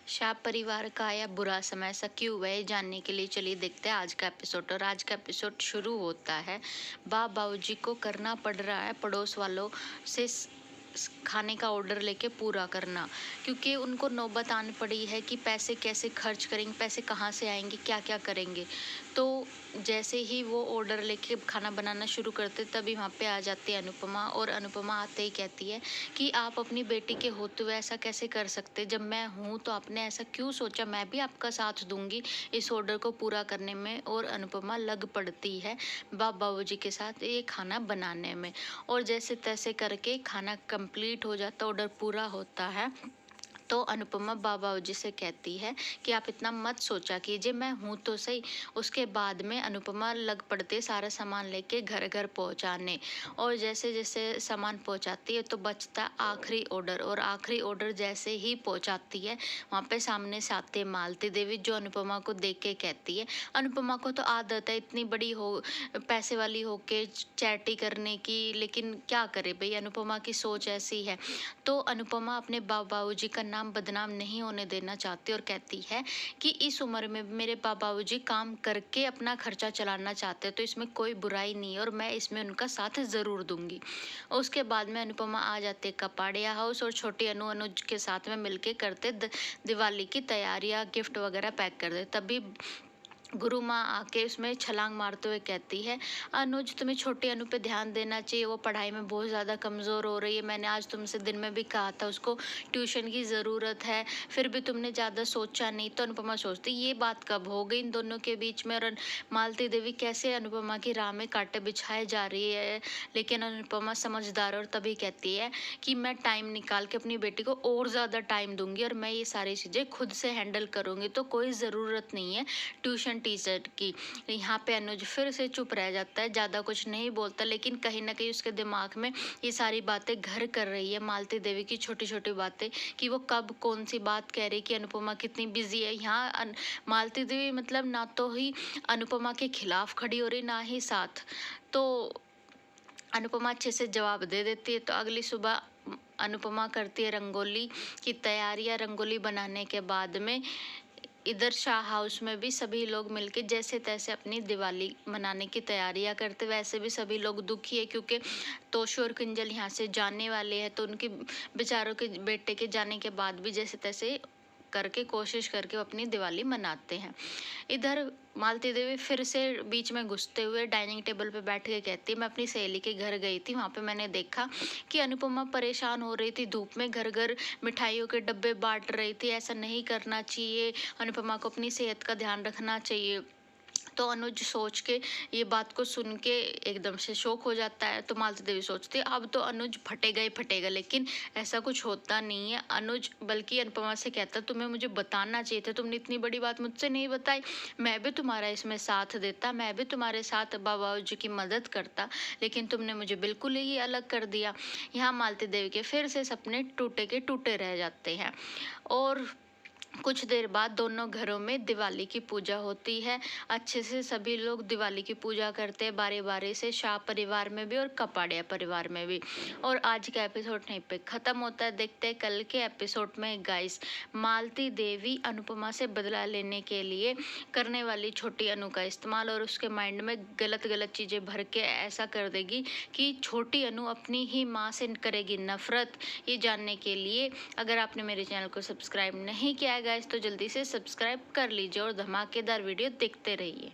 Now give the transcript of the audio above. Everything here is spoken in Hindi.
शाह परिवार का आया बुरा समय, ऐसा क्यों हुआ है जानने के लिए चलिए देखते हैं आज का एपिसोड। और आज का एपिसोड शुरू होता है बाबूजी को करना पड़ रहा है पड़ोस वालों से खाने का ऑर्डर लेके पूरा करना, क्योंकि उनको नौबत आन पड़ी है कि पैसे कैसे खर्च करेंगे, पैसे कहाँ से आएंगे, क्या क्या करेंगे। तो जैसे ही वो ऑर्डर लेके खाना बनाना शुरू करते तभी वहाँ पे आ जाती है अनुपमा। और अनुपमा आते ही कहती है कि आप अपनी बेटी के होते हुए ऐसा कैसे कर सकते, जब मैं हूँ तो आपने ऐसा क्यों सोचा, मैं भी आपका साथ दूंगी इस ऑर्डर को पूरा करने में। और अनुपमा लग पड़ती है बाबूजी के साथ ये खाना बनाने में, और जैसे तैसे करके खाना कंप्लीट हो जाता, ऑर्डर पूरा होता है। तो अनुपमा बाबूजी से कहती है कि आप इतना मत सोचा कीजिए, मैं हूँ तो सही। उसके बाद में अनुपमा लग पड़ते सारा सामान लेके घर घर पहुँचाने, और जैसे जैसे सामान पहुँचाती है तो बचता आखिरी ऑर्डर। और आखिरी ऑर्डर जैसे ही पहुँचाती है वहाँ पे सामने से आती है मालती देवी, जो अनुपमा को देख के कहती है, अनुपमा को तो आदत है इतनी बड़ी हो पैसे वाली होके चैरिटी करने की, लेकिन क्या करे भाई, अनुपमा की सोच ऐसी है। तो अनुपमा अपने बाबूजी का नाम बदनाम नहीं होने देना चाहती और कहती है कि इस उम्र में मेरे बाबूजी काम करके अपना खर्चा चलाना चाहते हैं, तो इसमें कोई बुराई नहीं है और मैं इसमें उनका साथ ज़रूर दूंगी। उसके बाद में अनुपमा आ जाते कपाड़िया हाउस, और छोटी अनुज के साथ में मिलके करते दिवाली की तैयारियां, गिफ्ट वगैरह पैक करते। तभी गुरु माँ आके उसमें छलांग मारते हुए कहती है, अनुज तुम्हें छोटी अनु पे ध्यान देना चाहिए, वो पढ़ाई में बहुत ज़्यादा कमज़ोर हो रही है, मैंने आज तुमसे दिन में भी कहा था उसको ट्यूशन की ज़रूरत है, फिर भी तुमने ज़्यादा सोचा नहीं। तो अनुपमा सोचती ये बात कब हो गई इन दोनों के बीच में, और मालती देवी कैसे अनुपमा की राह में कांटे बिछाए जा रही है। लेकिन अनुपमा समझदार, और तभी कहती है कि मैं टाइम निकाल के अपनी बेटी को और ज़्यादा टाइम दूंगी और मैं ये सारी चीज़ें खुद से हैंडल करूँगी, तो कोई ज़रूरत नहीं है ट्यूशन टीचर की। यहाँ पे अनुज फिर से चुप रह जाता है, ज़्यादा कुछ नहीं बोलता, लेकिन कहीं ना कहीं उसके दिमाग में ये सारी बातें घर कर रही है मालती देवी की छोटी छोटी बातें, कि वो कब कौन सी बात कह रही, कि अनुपमा कितनी बिजी है। यहाँ मालती देवी मतलब ना तो ही अनुपमा के खिलाफ खड़ी हो रही, ना ही साथ। तो अनुपमा अच्छे से जवाब दे देती है। तो अगली सुबह अनुपमा करती है रंगोली की तैयारियां। रंगोली बनाने के बाद में इधर शाह हाउस में भी सभी लोग मिलके जैसे तैसे अपनी दिवाली मनाने की तैयारियां करते। वैसे भी सभी लोग दुखी है, क्योंकि तोशू और किंजल यहाँ से जाने वाले हैं, तो उनके बेचारों के बेटे के जाने के बाद भी जैसे तैसे करके कोशिश करके वो अपनी दिवाली मनाते हैं। इधर मालती देवी फिर से बीच में घुसते हुए डाइनिंग टेबल पे बैठ के कहती है, मैं अपनी सहेली के घर गई थी, वहाँ पे मैंने देखा कि अनुपमा परेशान हो रही थी, धूप में घर घर मिठाइयों के डब्बे बांट रही थी, ऐसा नहीं करना चाहिए, अनुपमा को अपनी सेहत का ध्यान रखना चाहिए। तो अनुज सोच के ये बात को सुन के एकदम से शौक हो जाता है। तो मालती देवी सोचती है अब तो अनुज फटेगा ही फटेगा, लेकिन ऐसा कुछ होता नहीं है। अनुज बल्कि अनुपमा से कहता तुम्हें मुझे बताना चाहिए था, तुमने इतनी बड़ी बात मुझसे नहीं बताई, मैं भी तुम्हारा इसमें साथ देता, मैं भी तुम्हारे साथ बाबूजी की मदद करता, लेकिन तुमने मुझे बिल्कुल ही अलग कर दिया। यहाँ मालती देवी के फिर से सपने टूटे के टूटे रह जाते हैं। और कुछ देर बाद दोनों घरों में दिवाली की पूजा होती है। अच्छे से सभी लोग दिवाली की पूजा करते हैं बारी बारी से, शाह परिवार में भी और कपाड़िया परिवार में भी। और आज का एपिसोड यहीं पे खत्म होता है। देखते हैं कल के एपिसोड में गाइस मालती देवी अनुपमा से बदला लेने के लिए करने वाली छोटी अनु का इस्तेमाल, और उसके माइंड में गलत गलत चीज़ें भर के ऐसा कर देगी कि छोटी अनु अपनी ही माँ से करेगी नफरत। ये जानने के लिए अगर आपने मेरे चैनल को सब्सक्राइब नहीं किया है गाइस, तो जल्दी से सब्सक्राइब कर लीजिए और धमाकेदार वीडियो देखते रहिए।